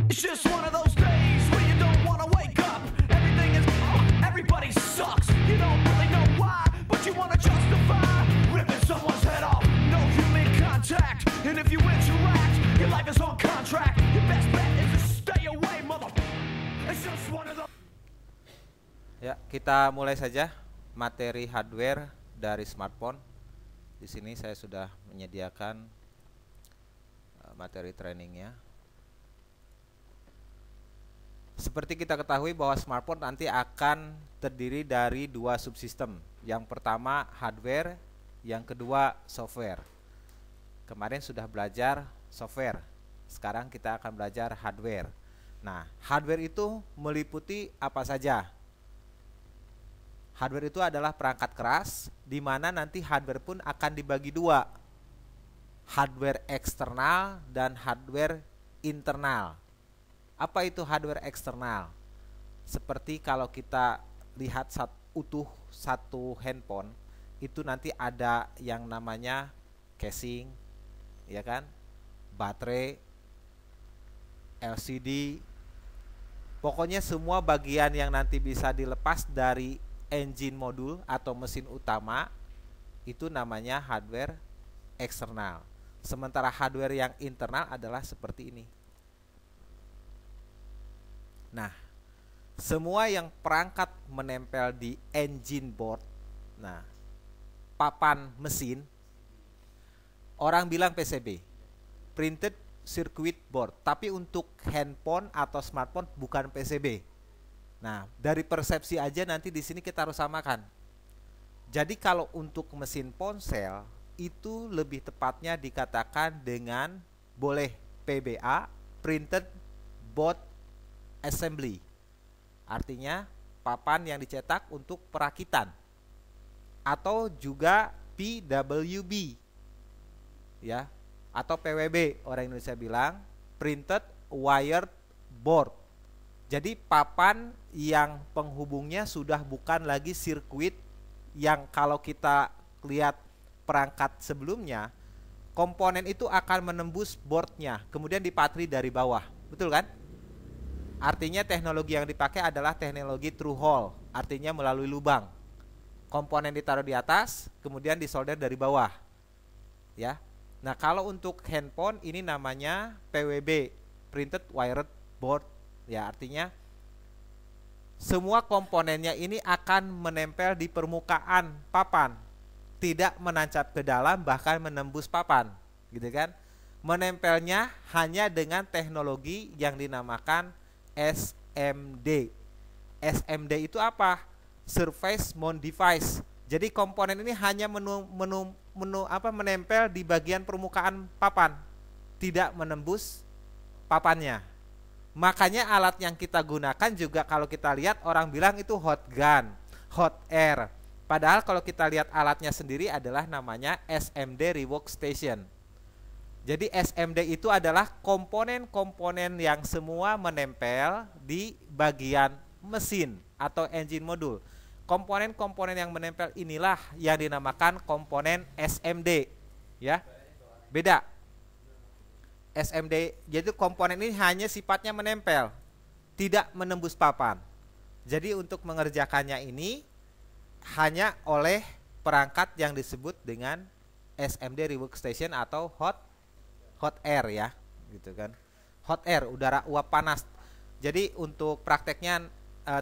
It's just one of those days where you don't wanna wake up. Everything is everybody sucks. You don't really know why, but you wanna justify ripping someone's head off. No human contact, and if you interact, your life is on contract. Your best bet is to stay away, mother. It's just one of those. Ya, kita mulai saja materi hardware dari smartphone. Di sini saya sudah menyediakan materi trainingnya. Seperti kita ketahui bahwa smartphone nanti akan terdiri dari dua subsistem. Yang pertama hardware, yang kedua software. Kemarin sudah belajar software, sekarang kita akan belajar hardware. Nah, hardware itu meliputi apa saja? Hardware itu adalah perangkat keras, di mana nanti hardware pun akan dibagi dua, hardware eksternal dan hardware internal. Apa itu hardware eksternal? Seperti kalau kita lihat utuh satu handphone, itu nanti ada yang namanya casing, ya kan, baterai, LCD, pokoknya semua bagian yang nanti bisa dilepas dari engine modul atau mesin utama, itu namanya hardware eksternal. Sementara hardware yang internal adalah seperti ini. Nah, semua yang perangkat menempel di engine board, nah, papan mesin, orang bilang PCB, printed circuit board, tapi untuk handphone atau smartphone bukan PCB. Nah, dari persepsi aja nanti di sini kita harus samakan. Jadi kalau untuk mesin ponsel itu lebih tepatnya dikatakan dengan boleh PBA, printed board assembly. Artinya papan yang dicetak untuk perakitan. Atau juga PWB. Ya, atau PWB orang Indonesia bilang, printed wired board. Jadi papan yang penghubungnya sudah bukan lagi sirkuit yang kalau kita lihat perangkat sebelumnya, komponen itu akan menembus boardnya, kemudian dipatri dari bawah, betul kan? Artinya teknologi yang dipakai adalah teknologi through hole, artinya melalui lubang. Komponen ditaruh di atas, kemudian disolder dari bawah. Ya. Nah, kalau untuk handphone ini namanya PWB, printed wired board. Ya, artinya semua komponennya ini akan menempel di permukaan papan, tidak menancap ke dalam bahkan menembus papan, gitu kan? Menempelnya hanya dengan teknologi yang dinamakan SMD. SMD itu apa? Surface Mount Device. Jadi komponen ini hanya menempel di bagian permukaan papan, tidak menembus papannya. Makanya alat yang kita gunakan juga kalau kita lihat orang bilang itu hot gun, hot air. Padahal kalau kita lihat alatnya sendiri adalah namanya SMD Rework Station. Jadi SMD itu adalah komponen-komponen yang semua menempel di bagian mesin atau engine modul. Komponen-komponen yang menempel inilah yang dinamakan komponen SMD. Ya, beda. SMD, jadi komponen ini hanya sifatnya menempel, tidak menembus papan. Jadi untuk mengerjakannya ini hanya oleh perangkat yang disebut dengan SMD Rework Station atau hot air, ya, gitu kan. Hot air, udara uap panas. Jadi untuk prakteknya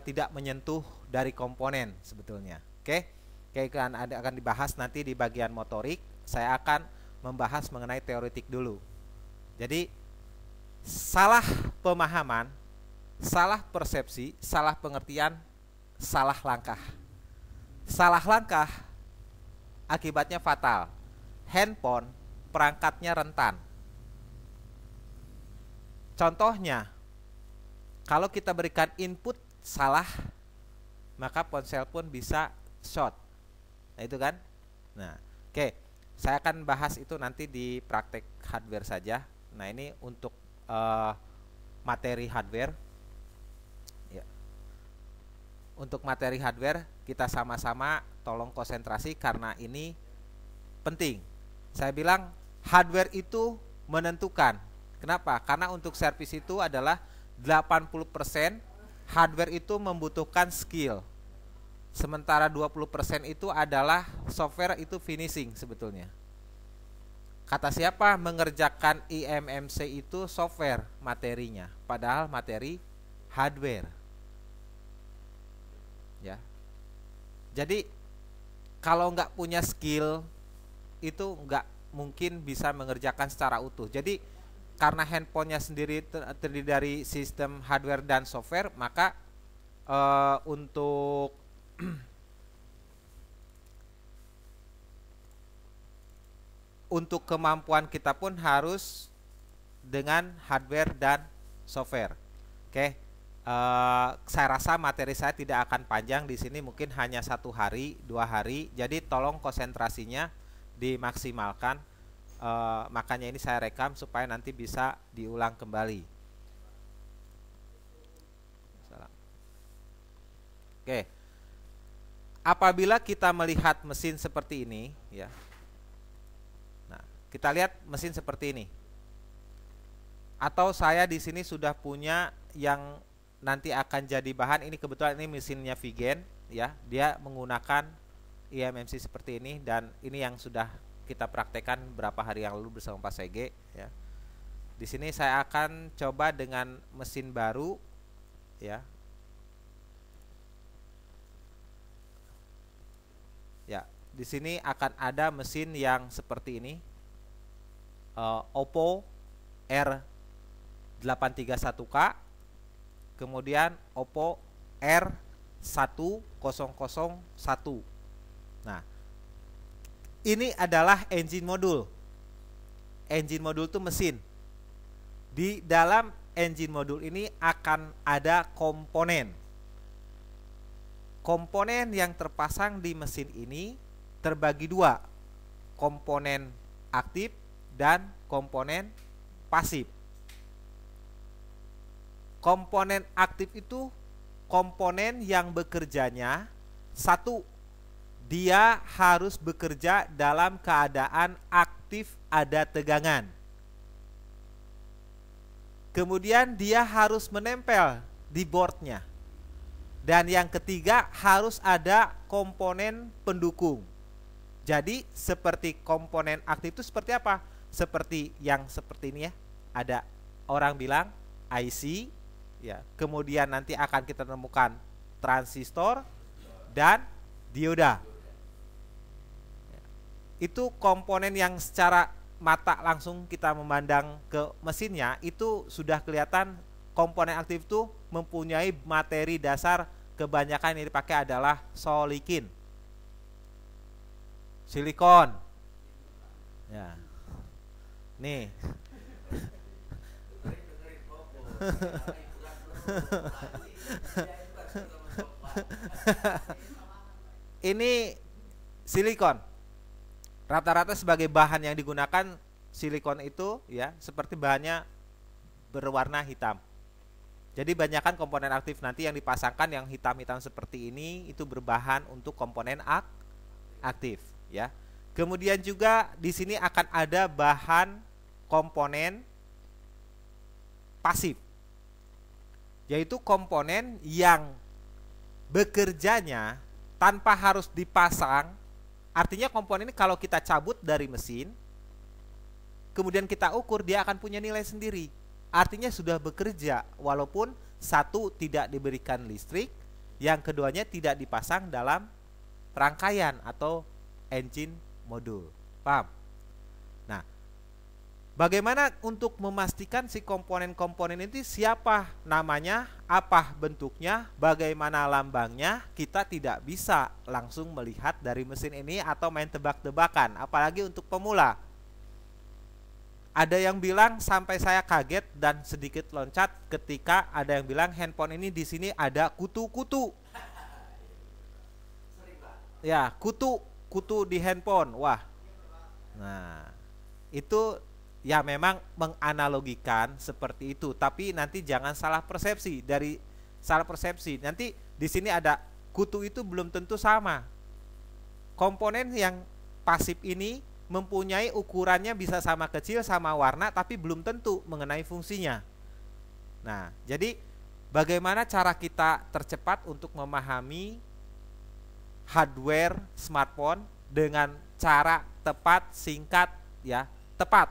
tidak menyentuh dari komponen sebetulnya. Oke, akan dibahas nanti di bagian motorik. Saya akan membahas mengenai teoretik dulu. Jadi salah pemahaman, salah persepsi, salah pengertian, salah langkah. Salah langkah akibatnya fatal. Handphone perangkatnya rentan. Contohnya, kalau kita berikan input salah, maka ponsel pun bisa short. Nah, itu kan. Nah, oke. Saya akan bahas itu nanti di praktek hardware saja. Nah, ini untuk materi hardware. Ya. Untuk materi hardware kita sama-sama tolong konsentrasi karena ini penting. Saya bilang hardware itu menentukan. Kenapa? Karena untuk servis itu adalah 80% hardware itu membutuhkan skill. Sementara 20% itu adalah software, itu finishing sebetulnya. Kata siapa? Mengerjakan IMMC itu software materinya, padahal materi hardware. Ya. Jadi kalau nggak punya skill itu nggak mungkin bisa mengerjakan secara utuh. Jadi karena handphonenya sendiri terdiri dari sistem hardware dan software, maka untuk untuk kemampuan kita pun harus dengan hardware dan software. Oke, saya rasa materi saya tidak akan panjang di sini, mungkin hanya 1 hari, 2 hari. Jadi tolong konsentrasinya dimaksimalkan. Makanya ini saya rekam supaya nanti bisa diulang kembali. Oke, apabila kita melihat mesin seperti ini, ya. Kita lihat mesin seperti ini. Atau saya di sini sudah punya yang nanti akan jadi bahan. Ini kebetulan ini mesinnya Vigen, ya. Dia menggunakan IMMC seperti ini, dan ini yang sudah kita praktekkan beberapa hari yang lalu bersama Pak Sege, ya. Di sini saya akan coba dengan mesin baru, ya. Ya, di sini akan ada mesin yang seperti ini. Oppo R831K, kemudian Oppo R1001. Nah, ini adalah engine modul. Engine modul itu mesin. Di dalam engine modul ini akan ada komponen. Komponen yang terpasang di mesin ini terbagi 2, komponen aktif dan komponen pasif. Komponen aktif itu komponen yang bekerjanya, 1, dia harus bekerja dalam keadaan aktif ada tegangan. Kemudian dia harus menempel di boardnya. Dan yang ketiga, harus ada komponen pendukung. Jadi seperti komponen aktif itu seperti apa? Seperti yang seperti ini, ya. Ada orang bilang IC, ya. Kemudian nanti akan kita temukan transistor dan dioda. Itu komponen yang secara mata langsung kita memandang ke mesinnya, itu sudah kelihatan komponen aktif itu mempunyai materi dasar. Kebanyakan yang dipakai adalah silikon, ya. Nih. Ini silikon. Rata-rata sebagai bahan yang digunakan silikon itu, ya, seperti bahannya berwarna hitam. Jadi banyakkan komponen aktif nanti yang dipasangkan yang hitam-hitam seperti ini itu berbahan untuk komponen aktif, ya. Kemudian juga di sini akan ada bahan komponen pasif, yaitu komponen yang bekerjanya tanpa harus dipasang. Artinya komponen ini kalau kita cabut dari mesin, kemudian kita ukur, dia akan punya nilai sendiri. Artinya sudah bekerja, walaupun 1 tidak diberikan listrik, yang keduanya tidak dipasang dalam rangkaian atau engine modul. Paham? Nah, bagaimana untuk memastikan si komponen-komponen ini siapa namanya, apa bentuknya, bagaimana lambangnya? Kita tidak bisa langsung melihat dari mesin ini atau main tebak-tebakan, apalagi untuk pemula. Ada yang bilang sampai saya kaget dan sedikit loncat ketika ada yang bilang handphone ini di sini ada kutu-kutu. Ya, kutu di handphone. Wah. Nah, itu ya memang menganalogikan seperti itu, tapi nanti jangan salah persepsi. Dari salah persepsi, nanti di sini ada kutu itu belum tentu sama. Komponen yang pasif ini mempunyai ukurannya bisa sama kecil, sama warna, tapi belum tentu mengenai fungsinya. Nah, jadi bagaimana cara kita tercepat untuk memahami hardware smartphone dengan cara tepat, singkat, ya, tepat.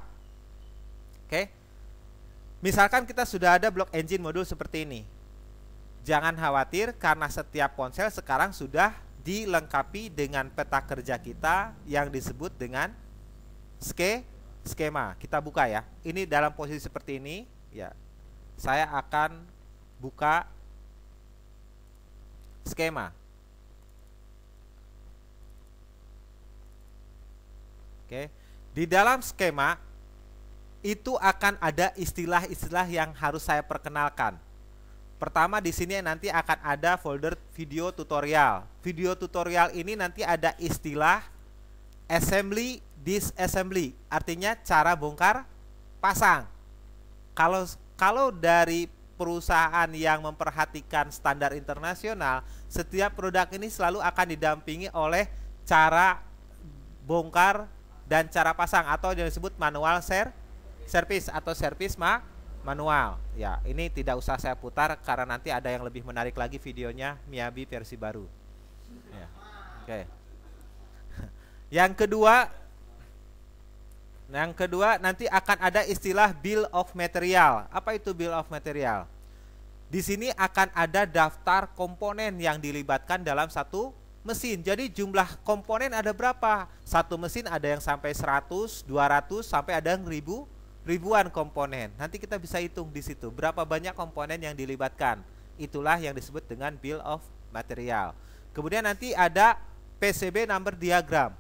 Oke. Misalkan kita sudah ada block engine modul seperti ini. Jangan khawatir karena setiap ponsel sekarang sudah dilengkapi dengan peta kerja kita yang disebut dengan skema. Kita buka ya. Ini dalam posisi seperti ini, ya. Saya akan buka skema. Oke. Di dalam skema itu akan ada istilah-istilah yang harus saya perkenalkan. Pertama di sini nanti akan ada folder video tutorial. Video tutorial ini nanti ada istilah assembly, disassembly, artinya cara bongkar pasang. Kalau dari perusahaan yang memperhatikan standar internasional, setiap produk ini selalu akan didampingi oleh cara bongkar dan cara pasang atau yang disebut manual service atau service manual. Ya, ini tidak usah saya putar karena nanti ada yang lebih menarik lagi videonya Miyabi versi baru. Ya. Oke. Yang kedua nanti akan ada istilah bill of material. Apa itu bill of material? Di sini akan ada daftar komponen yang dilibatkan dalam satu mesin. Jadi jumlah komponen ada berapa? Satu mesin ada yang sampai 100, 200, sampai ada yang ribuan komponen. Nanti kita bisa hitung di situ berapa banyak komponen yang dilibatkan. Itulah yang disebut dengan bill of material. Kemudian nanti ada PCB number diagram.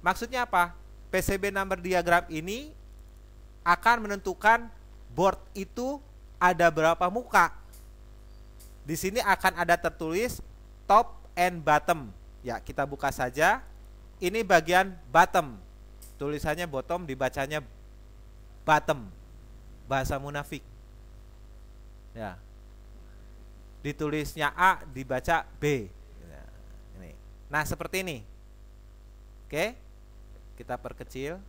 Maksudnya apa? PCB number diagram ini akan menentukan board itu ada berapa muka. Di sini akan ada tertulis top and bottom. Ya, kita buka saja. Ini bagian bottom. Tulisannya bottom, dibacanya bottom. Bahasa munafik. Ya. Ditulisnya A, dibaca B. Nah, seperti ini. Oke. Kita perkecil.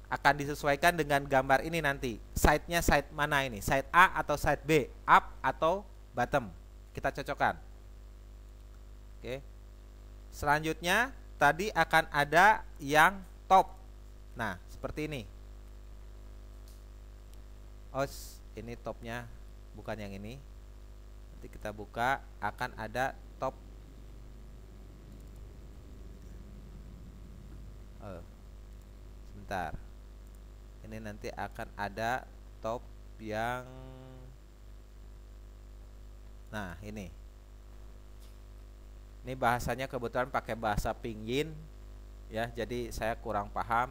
Akan disesuaikan dengan gambar ini nanti. Side-nya side mana ini? Side A atau side B? Up atau bottom? Kita cocokkan. Oke. Selanjutnya tadi akan ada yang top. Nah, seperti ini. Oh, ini topnya bukan yang ini. Nanti kita buka, akan ada top. Sebentar. Ini nanti akan ada top yang, nah ini bahasanya kebetulan pakai bahasa Pinyin ya, jadi saya kurang paham.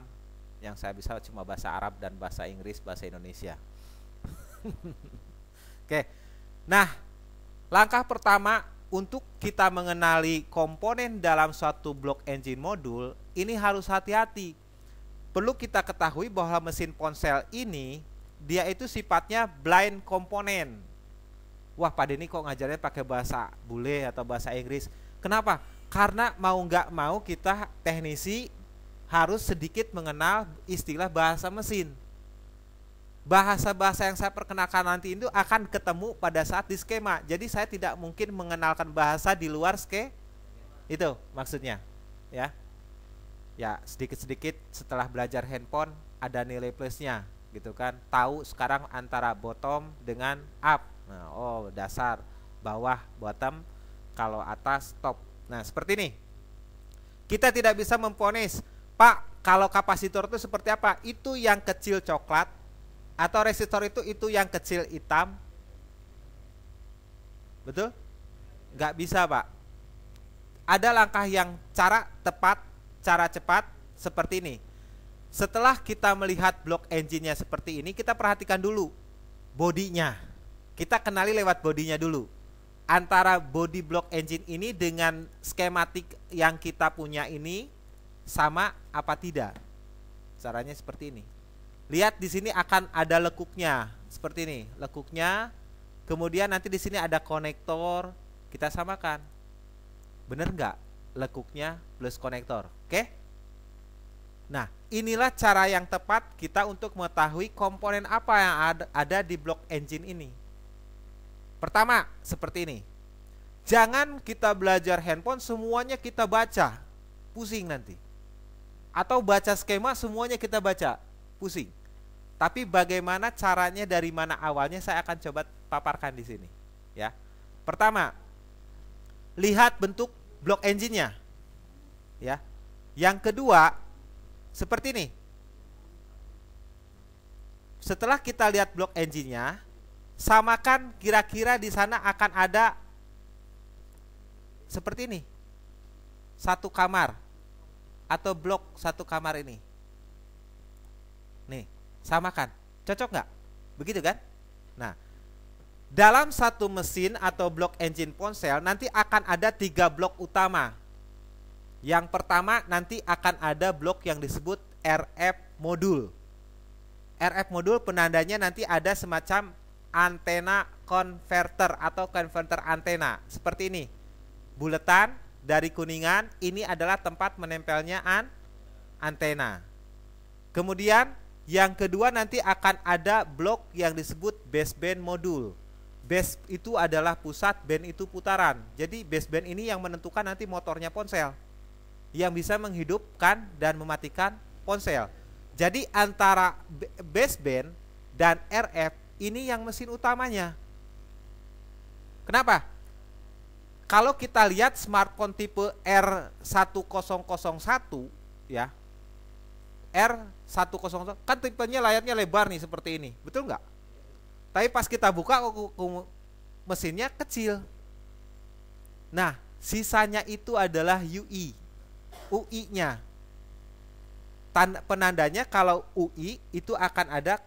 Yang saya bisa cuma bahasa Arab dan bahasa Inggris, bahasa Indonesia. Oke. Nah, langkah pertama untuk kita mengenali komponen dalam suatu block engine modul ini harus hati-hati. Perlu kita ketahui bahwa mesin ponsel ini dia itu sifatnya blind komponen. Wah, Pak Denny kok ngajarnya pakai bahasa bule atau bahasa Inggris? Kenapa? Karena mau nggak mau kita teknisi harus sedikit mengenal istilah bahasa mesin. Bahasa-bahasa yang saya perkenalkan nanti itu akan ketemu pada saat di skema. Jadi saya tidak mungkin mengenalkan bahasa di luar itu maksudnya, ya. Ya, sedikit-sedikit setelah belajar handphone ada nilai plusnya gitu kan. Tahu sekarang antara bottom dengan up. Nah, oh dasar, bawah bottom, kalau atas top. Nah, seperti ini. Kita tidak bisa memponis, Pak, kalau kapasitor itu seperti apa? Itu yang kecil coklat atau resistor itu yang kecil hitam. Betul? Nggak bisa, Pak. Ada langkah yang cara tepat, cara cepat seperti ini. Setelah kita melihat blok engine-nya seperti ini, kita perhatikan dulu bodinya. Kita kenali lewat bodinya dulu. Antara body block engine ini dengan skematik yang kita punya ini sama apa tidak? Caranya seperti ini. Lihat di sini akan ada lekuknya, seperti ini, lekuknya. Kemudian nanti di sini ada konektor, kita samakan. Bener nggak? Lekuknya plus konektor, oke? Nah, inilah cara yang tepat kita untuk mengetahui komponen apa yang ada di blok engine ini. Pertama, seperti ini. Jangan kita belajar handphone semuanya kita baca, pusing nanti. Atau baca skema semuanya kita baca, pusing. Tapi bagaimana caranya, dari mana awalnya, saya akan coba paparkan di sini, ya. Pertama, lihat bentuk blok engine-nya, ya. Yang kedua, seperti ini. Setelah kita lihat blok engine-nya, samakan kira-kira di sana akan ada seperti ini. Satu kamar atau blok satu kamar ini. Nih, samakan. Cocok nggak? Begitu kan? Nah, dalam satu mesin atau blok engine ponsel nanti akan ada 3 blok utama. Yang pertama nanti akan ada blok yang disebut RF modul. RF modul penandanya nanti ada semacam antena converter atau converter antena. Seperti ini. Buletan dari kuningan, ini adalah tempat menempelnya antena. Kemudian yang kedua nanti akan ada blok yang disebut baseband modul. Base itu adalah pusat, band itu putaran. Jadi baseband ini yang menentukan nanti motornya ponsel, yang bisa menghidupkan dan mematikan ponsel. Jadi antara baseband dan RF ini yang mesin utamanya. Kenapa? Kalau kita lihat smartphone tipe R1001 ya, R101 kan tipenya layarnya lebar nih seperti ini, betul nggak? Tapi pas kita buka mesinnya kecil. Nah, sisanya itu adalah UI-nya. Penandanya kalau UI itu akan ada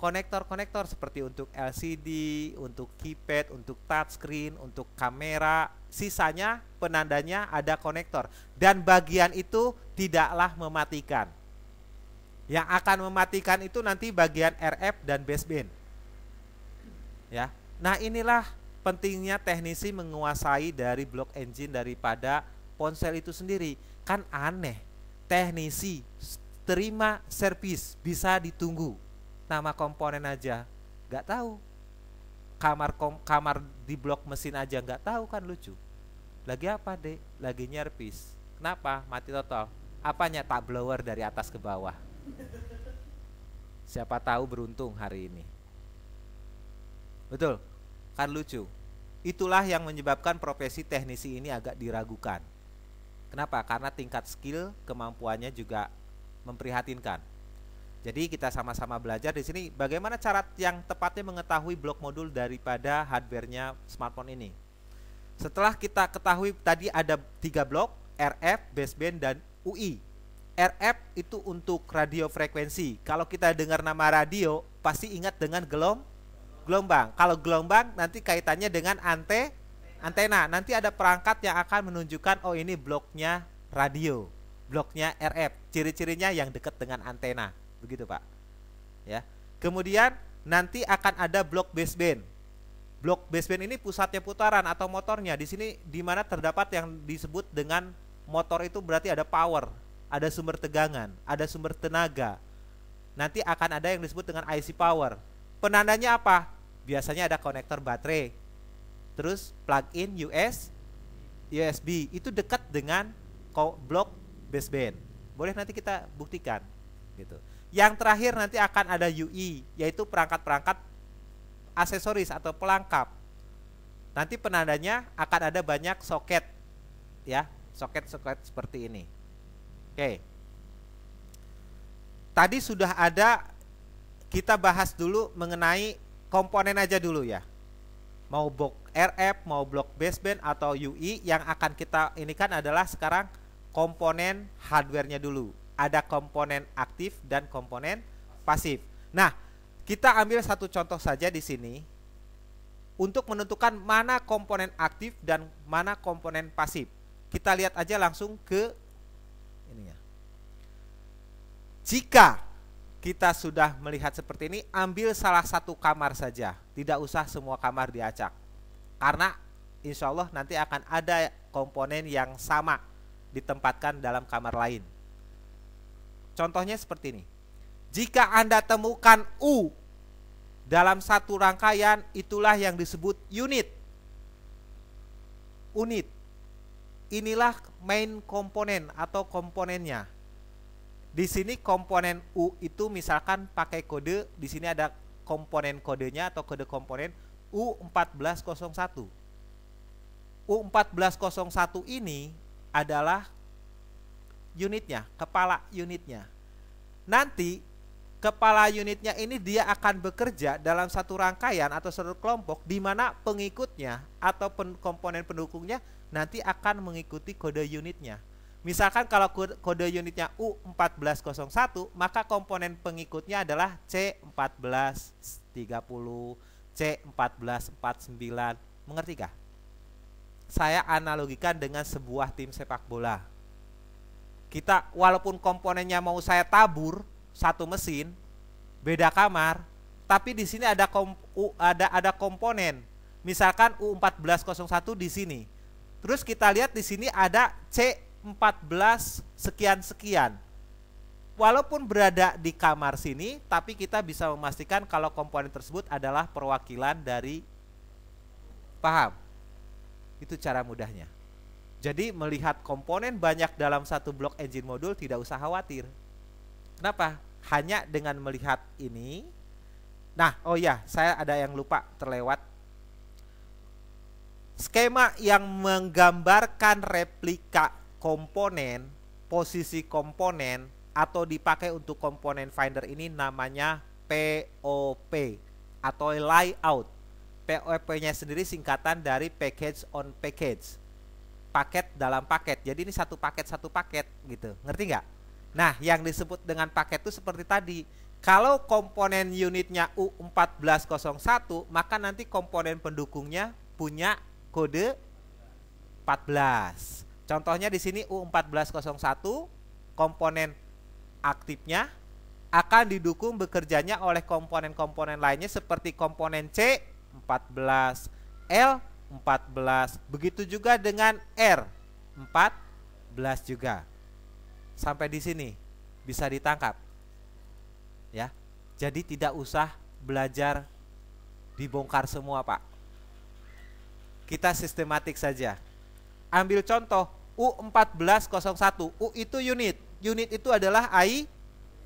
konektor-konektor seperti untuk LCD, untuk keypad, untuk touchscreen, untuk kamera. Sisanya penandanya ada konektor. Dan bagian itu tidaklah mematikan. Yang akan mematikan itu nanti bagian RF dan baseband. Ya. Nah, inilah pentingnya teknisi menguasai dari blok engine daripada ponsel itu sendiri. Kan aneh, teknisi terima servis bisa ditunggu, nama komponen aja nggak tahu, kamar di blok mesin aja nggak tahu, kan lucu. Lagi apa dek? Lagi nyervis. Kenapa? Mati total. Apanya? Tak blower dari atas ke bawah. Siapa tahu beruntung hari ini. Betul? Kan lucu. Itulah yang menyebabkan profesi teknisi ini agak diragukan. Kenapa? Karena tingkat skill kemampuannya juga memprihatinkan. Jadi kita sama-sama belajar di sini bagaimana cara yang tepatnya mengetahui blok modul daripada hardware-nya smartphone ini. Setelah kita ketahui tadi ada 3 blok, RF, baseband, dan UI. RF itu untuk radio frekuensi. Kalau kita dengar nama radio, pasti ingat dengan gelombang. Kalau gelombang nanti kaitannya dengan antena. Nanti ada perangkat yang akan menunjukkan, oh ini bloknya radio, bloknya RF. Ciri-cirinya yang dekat dengan antena. Begitu Pak. Ya. Kemudian nanti akan ada blok baseband. Blok baseband ini pusatnya putaran atau motornya. Di sini di mana terdapat yang disebut dengan motor itu berarti ada power, ada sumber tegangan, ada sumber tenaga. Nanti akan ada yang disebut dengan IC power. Penandanya apa? Biasanya ada konektor baterai. Terus plug-in USB. Itu dekat dengan blok baseband. Boleh nanti kita buktikan gitu. Yang terakhir nanti akan ada UI, yaitu perangkat-perangkat aksesoris atau pelengkap. Nanti penandanya akan ada banyak soket, ya, soket-soket seperti ini. Oke. Tadi sudah ada, kita bahas dulu mengenai komponen aja dulu ya. Mau blok RF, mau blok baseband atau UI, yang akan kita ini kan adalah sekarang komponen hardware-nya dulu. Ada komponen aktif dan komponen pasif. Nah, kita ambil satu contoh saja di sini untuk menentukan mana komponen aktif dan mana komponen pasif. Kita lihat aja langsung ke ininya. Jika kita sudah melihat seperti ini, ambil salah satu kamar saja, tidak usah semua kamar diacak, karena insya Allah nanti akan ada komponen yang sama ditempatkan dalam kamar lain. Contohnya seperti ini. Jika Anda temukan U dalam satu rangkaian, itulah yang disebut unit. Unit. Inilah main komponen atau komponennya. Di sini komponen U itu misalkan pakai kode, di sini ada komponen kodenya atau kode komponen U1401. U1401 ini adalah unitnya, kepala unitnya. Nanti kepala unitnya ini dia akan bekerja dalam satu rangkaian atau satu kelompok di mana pengikutnya atau komponen pendukungnya nanti akan mengikuti kode unitnya. Misalkan kalau kode unitnya U1401, maka komponen pengikutnya adalah C1430, C1449. Mengertikah? Saya analogikan dengan sebuah tim sepak bola. Kita walaupun komponennya mau saya tabur satu mesin, beda kamar, tapi di sini ada komponen. Misalkan U1401 di sini. Terus kita lihat di sini ada C14 sekian-sekian. Walaupun berada di kamar sini, tapi kita bisa memastikan kalau komponen tersebut adalah perwakilan dari, paham? Itu cara mudahnya. Jadi melihat komponen banyak dalam satu blok engine modul tidak usah khawatir. Kenapa? Hanya dengan melihat ini. Nah, oh ya, saya ada yang lupa terlewat. Skema yang menggambarkan replika komponen, posisi komponen atau dipakai untuk komponen finder ini namanya POP atau layout. POP-nya sendiri singkatan dari package on package. Paket dalam paket. Jadi ini satu paket gitu. Ngerti nggak? Nah, yang disebut dengan paket itu seperti tadi. Kalau komponen unitnya U1401, maka nanti komponen pendukungnya punya kode 14. Contohnya di sini U1401, komponen aktifnya akan didukung bekerjanya oleh komponen-komponen lainnya seperti komponen C14, L14, begitu juga dengan R14 juga. Sampai di sini bisa ditangkap. Ya. Jadi tidak usah belajar dibongkar semua, Pak. Kita sistematik saja. Ambil contoh U1401. U itu unit. Unit itu adalah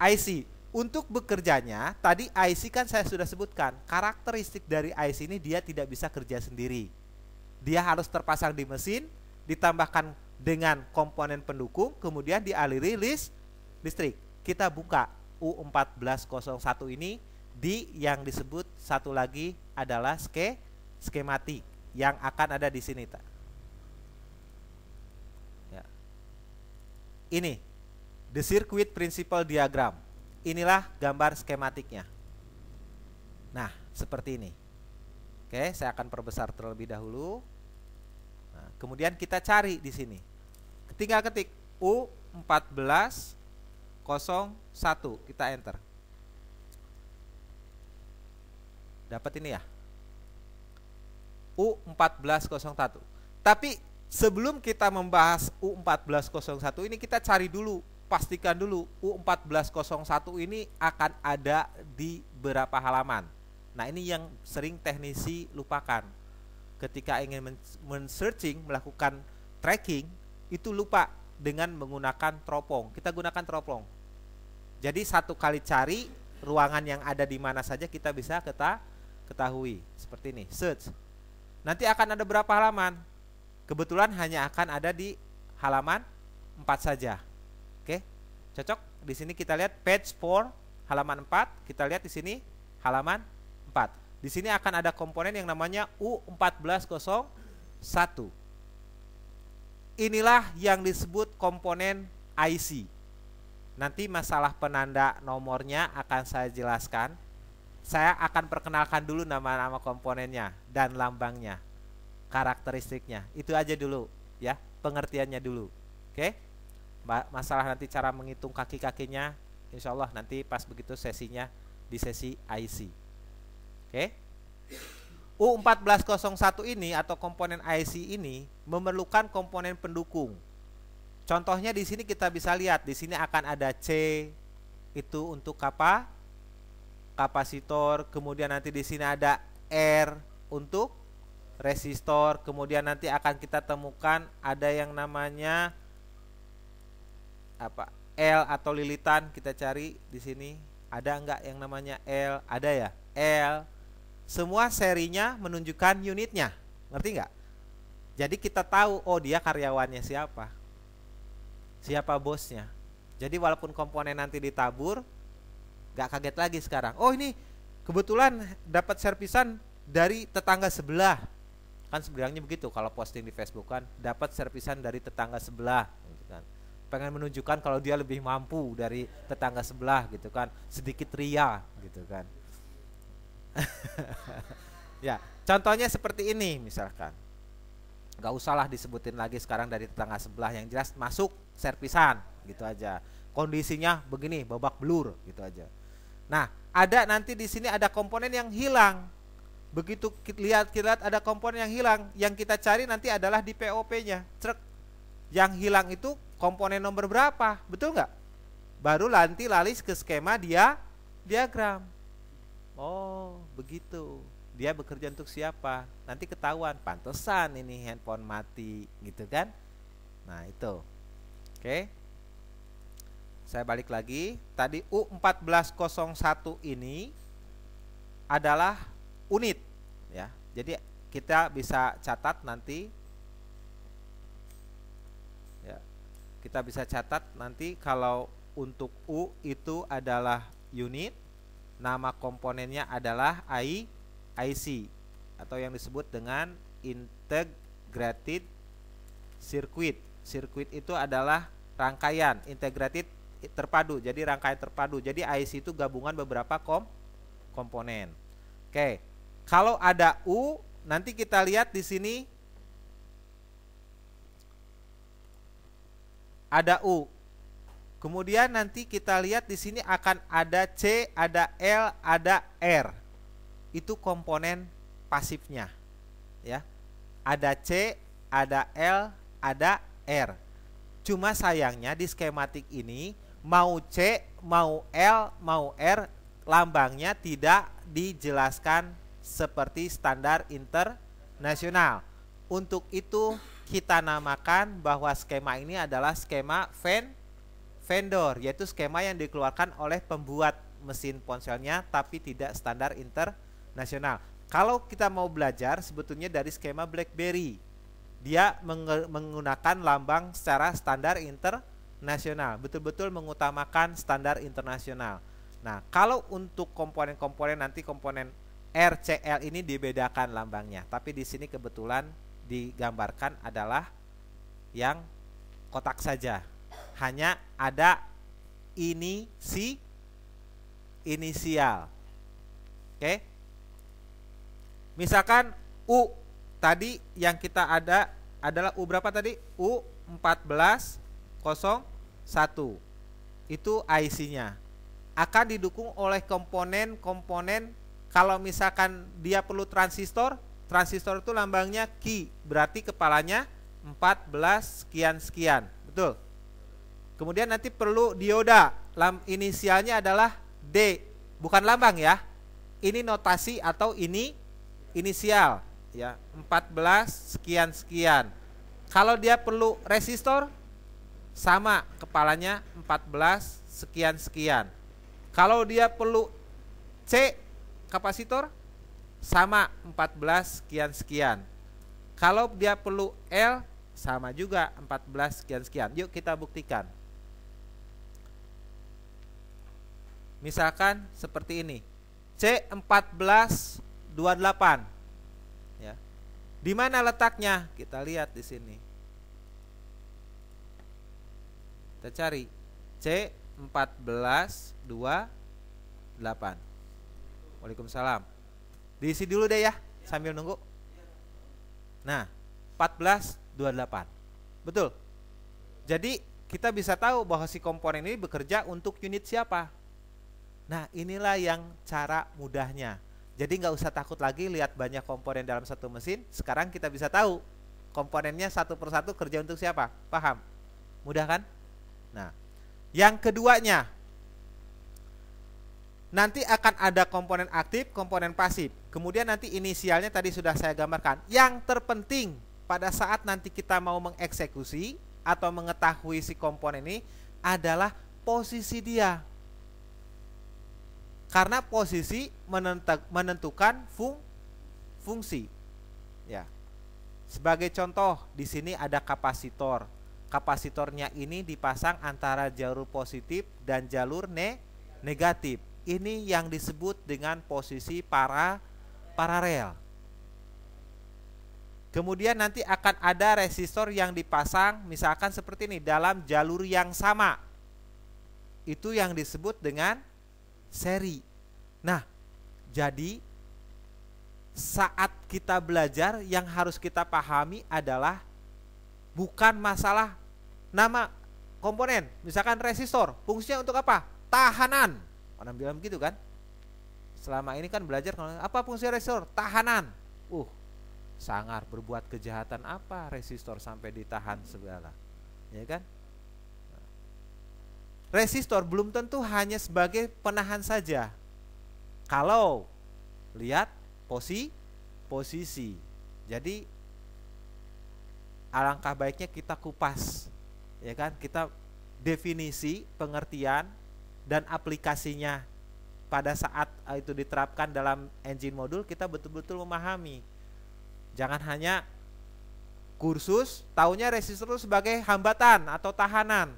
IC. Untuk bekerjanya, tadi IC kan saya sudah sebutkan. Karakteristik dari IC ini dia tidak bisa kerja sendiri. Dia harus terpasang di mesin, ditambahkan dengan komponen pendukung, kemudian dialiri listrik. Kita buka U1401 ini di yang disebut satu lagi adalah skematik yang akan ada di sini, tak? Ya. Ini the circuit principle diagram. Inilah gambar skematiknya. Nah, seperti ini. Oke, saya akan perbesar terlebih dahulu. Nah, kemudian kita cari di sini. Tinggal ketik U1401, kita enter. Dapat ini ya. U1401. Tapi sebelum kita membahas U1401 ini, kita cari dulu, pastikan dulu U1401 ini akan ada di berapa halaman. Nah, ini yang sering teknisi lupakan. Ketika ingin men-searching, melakukan tracking, itu lupa dengan menggunakan teropong. Kita gunakan teropong. Jadi satu kali cari ruangan yang ada di mana saja kita bisa ketahui. Seperti ini, search. Nanti akan ada berapa halaman? Kebetulan hanya akan ada di halaman 4 saja. Oke, cocok. Di sini kita lihat page 4 halaman 4. Kita lihat di sini halaman 4. Di sini akan ada komponen yang namanya U1401. Inilah yang disebut komponen IC. Nanti masalah penanda nomornya akan saya jelaskan. Saya akan perkenalkan dulu nama-nama komponennya dan lambangnya, karakteristiknya. Itu aja dulu ya, pengertiannya dulu. Oke. Masalah nanti cara menghitung kaki-kakinya, insya Allah nanti pas begitu sesinya di sesi IC. Oke. U1401 ini atau komponen IC ini memerlukan komponen pendukung. Contohnya di sini kita bisa lihat, di sini akan ada C, itu untuk kapasitor, kemudian nanti di sini ada R untuk resistor, kemudian nanti akan kita temukan ada yang namanya apa? L atau lilitan, kita cari di sini. Ada enggak yang namanya L? Ada ya? L. Semua serinya menunjukkan unitnya. Ngerti enggak? Jadi kita tahu, oh dia karyawannya siapa. Siapa bosnya. Jadi walaupun komponen nanti ditabur, enggak kaget lagi sekarang. Oh ini kebetulan dapat servisan dari tetangga sebelah. Kan sebenarnya begitu kalau posting di Facebook kan, dapat servisan dari tetangga sebelah gitu kan. Pengen menunjukkan kalau dia lebih mampu dari tetangga sebelah gitu kan, sedikit ria gitu kan. Ya, contohnya seperti ini misalkan. Gak usahlah disebutin lagi sekarang dari tetangga sebelah, yang jelas masuk servisan gitu aja. Kondisinya begini, babak belur gitu aja. Nah, ada nanti di sini ada komponen yang hilang. Begitu kita lihat ada komponen yang hilang, yang kita cari nanti adalah di POP-nya. Yang hilang itu komponen nomor berapa, betul nggak? Baru nanti lalis ke skema diagram. Oh begitu, dia bekerja untuk siapa? Nanti ketahuan, pantesan ini handphone mati gitu kan. Nah itu. Oke, saya balik lagi. Tadi U1401 ini adalah unit ya. Jadi kita bisa catat nanti. Kita bisa catat nanti kalau untuk U itu adalah unit, nama komponennya adalah IC atau yang disebut dengan integrated circuit. Circuit itu adalah rangkaian, integrated terpadu. Jadi rangkaian terpadu. Jadi IC itu gabungan beberapa komponen. Oke. Kalau ada U, nanti kita lihat di sini ada U. Kemudian nanti kita lihat di sini akan ada C, ada L, ada R. Itu komponen pasifnya. Ya. Ada C, ada L, ada R. Cuma sayangnya di skematik ini mau C, mau L, mau R lambangnya tidak dijelaskan seperti standar internasional. Untuk itu kita namakan bahwa skema ini adalah skema vendor, yaitu skema yang dikeluarkan oleh pembuat mesin ponselnya tapi tidak standar internasional. Kalau kita mau belajar sebetulnya dari skema BlackBerry, dia menggunakan lambang secara standar internasional, betul-betul mengutamakan standar internasional. Nah, kalau untuk komponen-komponen nanti komponen RCL ini dibedakan lambangnya, tapi di sini kebetulan digambarkan adalah yang kotak saja, hanya ada inisial. Oke. Misalkan U tadi yang kita ada adalah U berapa tadi? U1401. Itu IC-nya. Akan didukung oleh komponen-komponen. Kalau misalkan dia perlu transistor itu lambangnya Q, berarti kepalanya 14 sekian-sekian. Betul? Kemudian nanti perlu dioda, inisialnya adalah D, bukan lambang ya. Ini notasi atau ini inisial ya, 14 sekian-sekian. Kalau dia perlu resistor, sama kepalanya 14 sekian-sekian. Kalau dia perlu C, kapasitor, sama 14 sekian-sekian. Kalau dia perlu L, sama juga 14 sekian-sekian. Yuk kita buktikan. Misalkan seperti ini, C1428 ya. Di mana letaknya? Kita lihat di sini. Kita cari C1428. Waalaikumsalam. Diisi dulu deh ya sambil nunggu. Nah, 1428. Betul. Jadi kita bisa tahu bahwa si komponen ini bekerja untuk unit siapa. Nah, inilah yang cara mudahnya. Jadi nggak usah takut lagi lihat banyak komponen dalam satu mesin. Sekarang kita bisa tahu komponennya satu persatu kerja untuk siapa. Paham? Mudah kan? Nah, yang keduanya, nanti akan ada komponen aktif, komponen pasif. Kemudian nanti inisialnya tadi sudah saya gambarkan. Yang terpenting pada saat nanti kita mau mengeksekusi atau mengetahui si komponen ini adalah posisi dia. Karena posisi menentukan fungsi. Ya. Sebagai contoh, di sini ada kapasitor. Kapasitornya ini dipasang antara jalur positif dan jalur negatif. Ini yang disebut dengan posisi paralel. Kemudian nanti akan ada resistor yang dipasang misalkan seperti ini dalam jalur yang sama. Itu yang disebut dengan seri. Nah, jadi saat kita belajar yang harus kita pahami adalah bukan masalah nama komponen. Misalkan resistor, fungsinya untuk apa? Tahanan. Orang bilang begitu kan? Selama ini kan belajar apa fungsi resistor? Tahanan. Sangar berbuat kejahatan apa resistor sampai ditahan segala. Ya kan? Resistor belum tentu hanya sebagai penahan saja. Kalau lihat posisi. Jadi alangkah baiknya kita kupas, ya kan? Kita definisi, pengertian dan aplikasinya pada saat itu diterapkan dalam engine modul, kita betul-betul memahami. Jangan hanya kursus taunya resistor sebagai hambatan atau tahanan.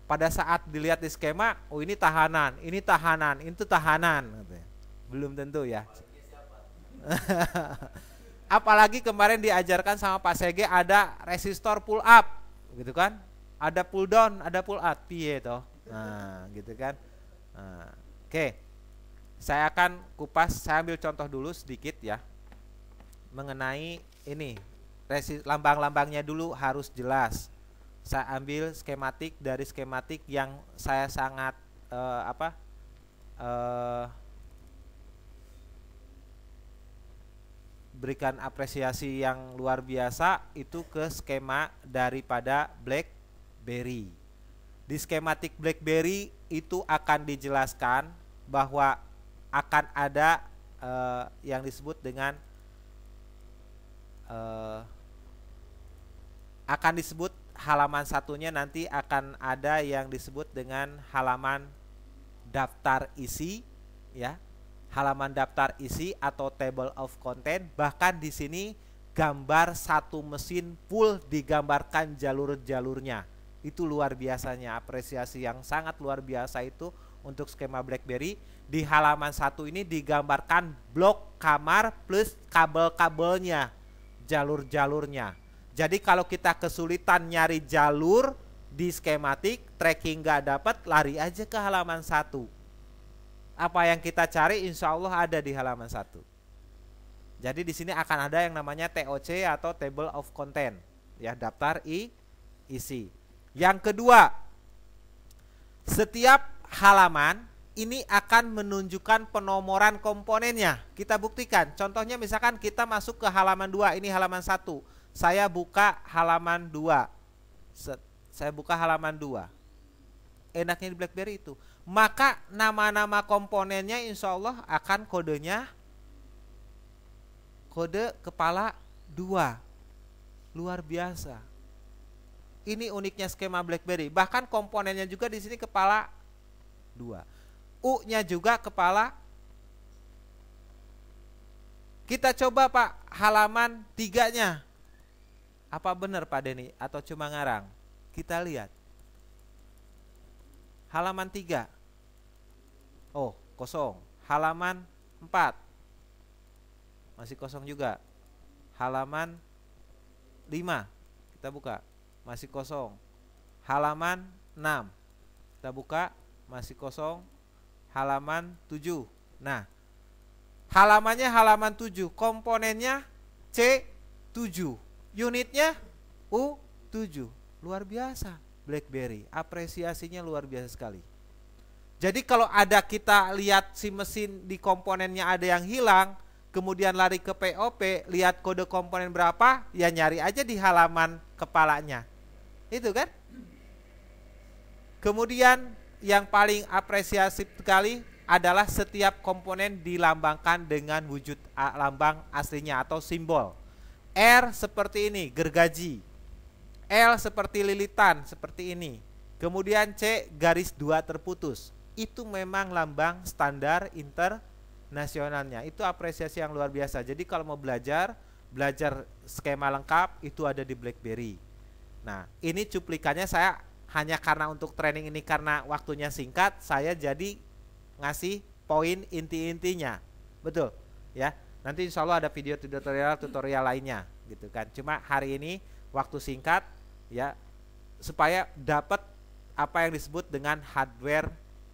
Pada saat dilihat di skema, ini tahanan, itu tahanan. Belum tentu ya. Apalagi kemarin diajarkan sama Pak Sege ada resistor pull up, gitu kan? Ada pull down, ada pull up, piye toh? Nah, gitu kan? Nah, oke. Saya akan kupas, saya ambil contoh dulu sedikit ya. Mengenai ini, lambang-lambangnya dulu harus jelas. Saya ambil skematik dari skematik yang saya sangat berikan apresiasi yang luar biasa itu ke skema daripada BlackBerry. Di skematik BlackBerry itu akan dijelaskan bahwa akan ada yang disebut dengan akan disebut halaman satunya nanti akan ada yang disebut dengan halaman daftar isi, ya. Halaman daftar isi atau table of content. Bahkan di sini gambar satu mesin full digambarkan jalur-jalurnya. Itu luar biasanya, apresiasi yang sangat luar biasa itu untuk skema BlackBerry. Di halaman satu ini digambarkan blok kamar plus kabel-kabelnya, jalur-jalurnya. Jadi kalau kita kesulitan nyari jalur di skematik, tracking gak dapat, lari aja ke halaman 1. Apa yang kita cari insya Allah ada di halaman 1. Jadi di sini akan ada yang namanya TOC atau table of content, ya, daftar isi. Yang kedua, setiap halaman ini akan menunjukkan penomoran komponennya. Kita buktikan. Contohnya misalkan kita masuk ke halaman 2, ini halaman 1. Saya buka halaman 2. Saya buka halaman 2. Enaknya di BlackBerry itu. Maka nama-nama komponennya insya Allah akan kodenya kode kepala 2. Luar biasa. Ini uniknya skema BlackBerry. Bahkan komponennya juga di sini kepala 2. U-nya juga kepala. Kita coba Pak halaman 3-nya. Apa benar Pak Denny atau cuma ngarang? Kita lihat. Halaman 3. Oh, kosong. Halaman 4. Masih kosong juga. Halaman 5. Kita buka. Masih kosong. Halaman 6. Kita buka. Masih kosong. Halaman 7. Nah, halamannya halaman 7. Komponennya C7. Unitnya U7. Luar biasa BlackBerry. Apresiasinya luar biasa sekali. Jadi kalau ada kita lihat si mesin di komponennya ada yang hilang, kemudian lari ke POP, lihat kode komponen berapa, ya nyari aja di halaman kepalanya. Itu kan? Kemudian yang paling apresiasi sekali adalah setiap komponen dilambangkan dengan wujud lambang aslinya atau simbol. R seperti ini, gergaji. L seperti lilitan, seperti ini. Kemudian C garis 2 terputus. Itu memang lambang standar internasionalnya. Itu apresiasi yang luar biasa. Jadi kalau mau belajar skema lengkap itu ada di BlackBerry. Nah, ini cuplikannya saya hanya karena untuk training ini karena waktunya singkat, saya jadi ngasih poin inti-intinya. Betul, ya. Nanti insya Allah ada video tutorial lainnya gitu kan. Cuma hari ini waktu singkat ya supaya dapat apa yang disebut dengan hardware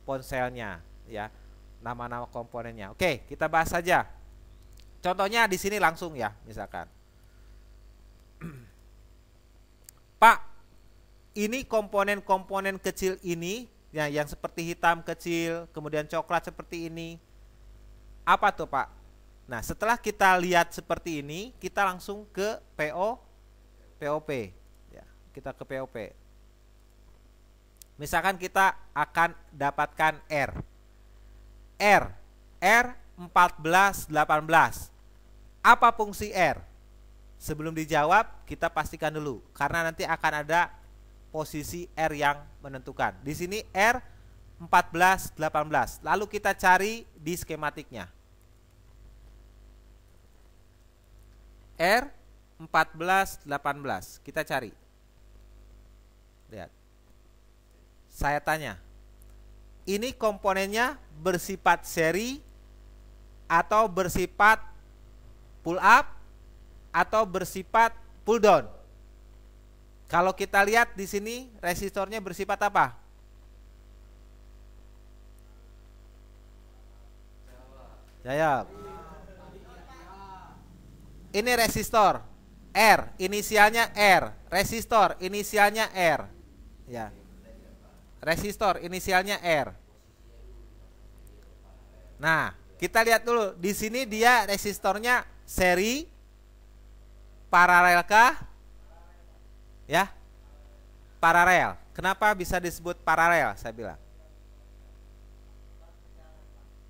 ponselnya ya, nama-nama komponennya. Oke, kita bahas saja. Contohnya di sini langsung ya, misalkan. Pak, ini komponen-komponen kecil ini ya, yang seperti hitam kecil, kemudian coklat seperti ini. Apa tuh, Pak? Nah, setelah kita lihat seperti ini, kita langsung ke POP. Ya, kita ke POP. Misalkan kita akan dapatkan R 14, 18. Apa fungsi R? Sebelum dijawab, kita pastikan dulu karena nanti akan ada posisi R yang menentukan. Di sini R 14, 18. Lalu kita cari di skematiknya. R 14, 18. Kita cari. Lihat. Saya tanya. Ini komponennya bersifat seri atau bersifat pull up atau bersifat pull down? Kalau kita lihat di sini resistornya bersifat apa? Jawab. Ini resistor R, inisialnya R. Resistor inisialnya R. Ya. Resistor inisialnya R. Nah, kita lihat dulu di sini dia resistornya seri, paralel kah? Ya, paralel. Kenapa bisa disebut paralel? Saya bilang.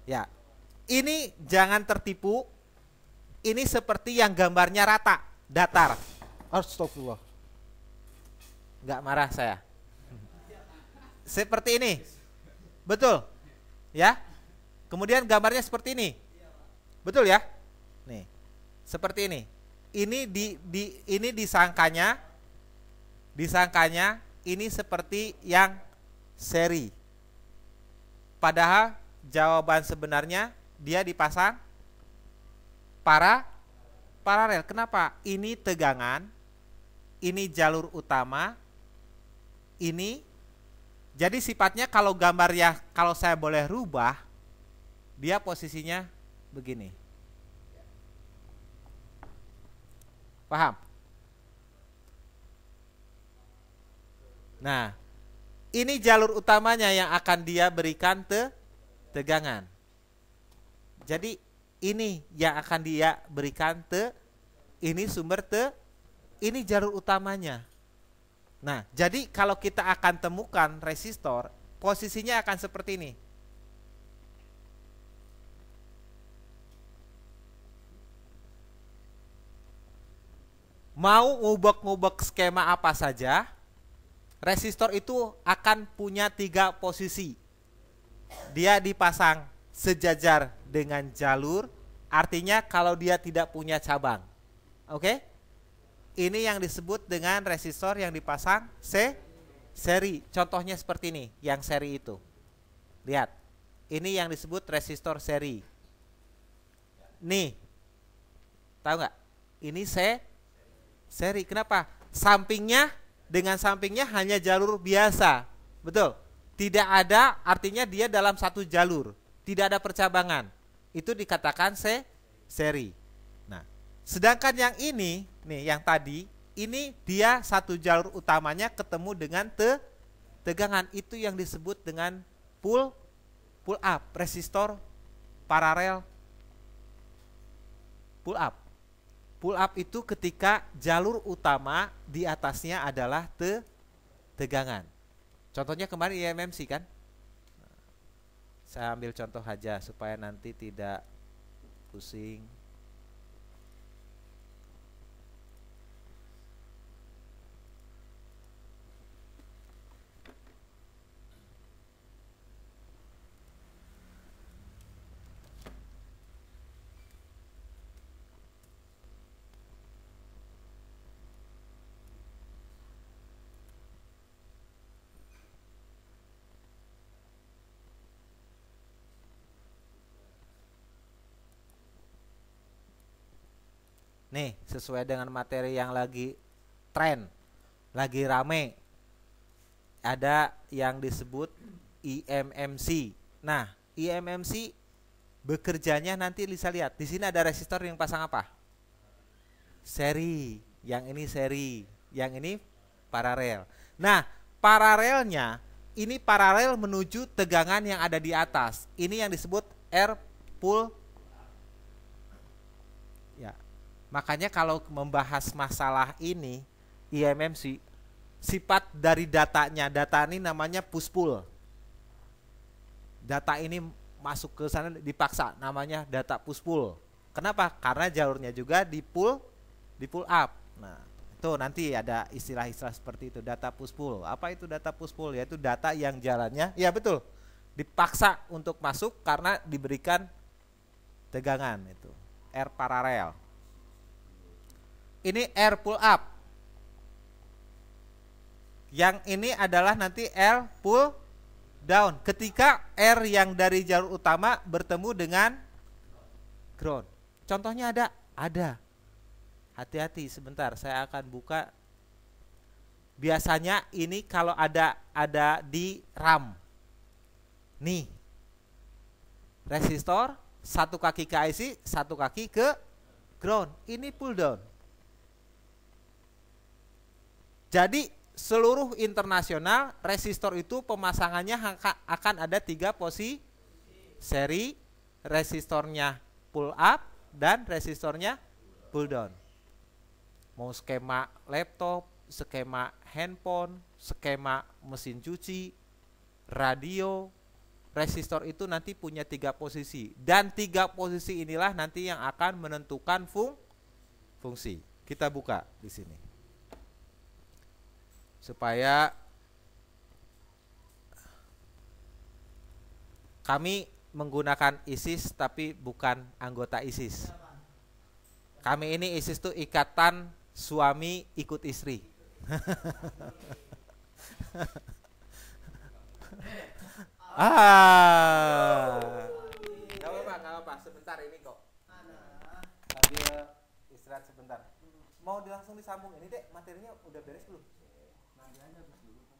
Ya, ini jangan tertipu. Ini seperti yang gambarnya rata, datar. Astagfirullah. Nggak marah saya. Seperti ini, betul, ya. Kemudian gambarnya seperti ini, betul ya. Nih, seperti ini. Ini disangkanya ini seperti yang seri. Padahal jawaban sebenarnya dia dipasang paralel. Kenapa? Ini tegangan, ini jalur utama, ini. Jadi sifatnya kalau gambarnya, kalau saya boleh rubah, dia posisinya begini. Paham? Nah, ini jalur utamanya yang akan dia berikan tegangan. Jadi ini yang akan dia berikan ini sumber ini jalur utamanya. Nah, jadi kalau kita akan temukan resistor, posisinya akan seperti ini. Mau ngubek-ngubek skema apa saja, resistor itu akan punya 3 posisi. Dia dipasang sejajar dengan jalur, artinya kalau dia tidak punya cabang. Oke? Ini yang disebut dengan resistor yang dipasang seri. Contohnya seperti ini, yang seri itu. Lihat. Ini yang disebut resistor seri. Nih. Tahu nggak? Ini seri. Kenapa? Sampingnya dengan sampingnya hanya jalur biasa. Betul? Tidak ada, artinya dia dalam satu jalur. Tidak ada percabangan. Itu dikatakan seri. Nah, sedangkan yang ini, nih yang tadi, ini dia satu jalur utamanya ketemu dengan tegangan. Itu yang disebut dengan pull up, resistor paralel pull up. Pull up itu ketika jalur utama di atasnya adalah tegangan. Contohnya kemarin IMMC kan? Saya ambil contoh aja supaya nanti tidak pusing. Nih, sesuai dengan materi yang lagi tren, lagi rame, ada yang disebut IMMC. Nah, IMMC bekerjanya nanti bisa lihat. Di sini ada resistor yang pasang apa? Seri. Yang ini seri, yang ini paralel. Nah, paralelnya ini paralel menuju tegangan yang ada di atas. Ini yang disebut R pull. Ya. Makanya kalau membahas masalah ini IMMC, sifat dari datanya, data ini namanya push pull. Data ini masuk ke sana dipaksa, namanya data push pull. Kenapa? Karena jalurnya juga di pull up. Nah, itu nanti ada istilah-istilah seperti itu, data push pull. Apa itu data push pull? Yaitu data yang jalannya, ya betul, dipaksa untuk masuk karena diberikan tegangan, itu R paralel. Ini R pull up. Yang ini adalah nanti R pull down ketika R yang dari jalur utama bertemu dengan ground. Contohnya ada. Hati-hati sebentar, saya akan buka. Biasanya ini kalau ada di RAM. Nih. Resistor, satu kaki ke IC, satu kaki ke ground. Ini pull down. Jadi seluruh internasional resistor itu pemasangannya akan ada 3 posisi seri, resistornya pull up dan resistornya pull down. Mau skema laptop, skema handphone, skema mesin cuci, radio, resistor itu nanti punya 3 posisi, dan 3 posisi inilah nanti yang akan menentukan fungsi. Kita buka di sini supaya kami menggunakan ISIS tapi bukan anggota ISIS. Kami ini ISIS itu ikatan suami ikut istri. Gak apa-apa, sebentar ini kok. Sambil istirahat sebentar. Mau langsung disambung ini dek, materinya udah beres belum? Nanti aja habis dulu.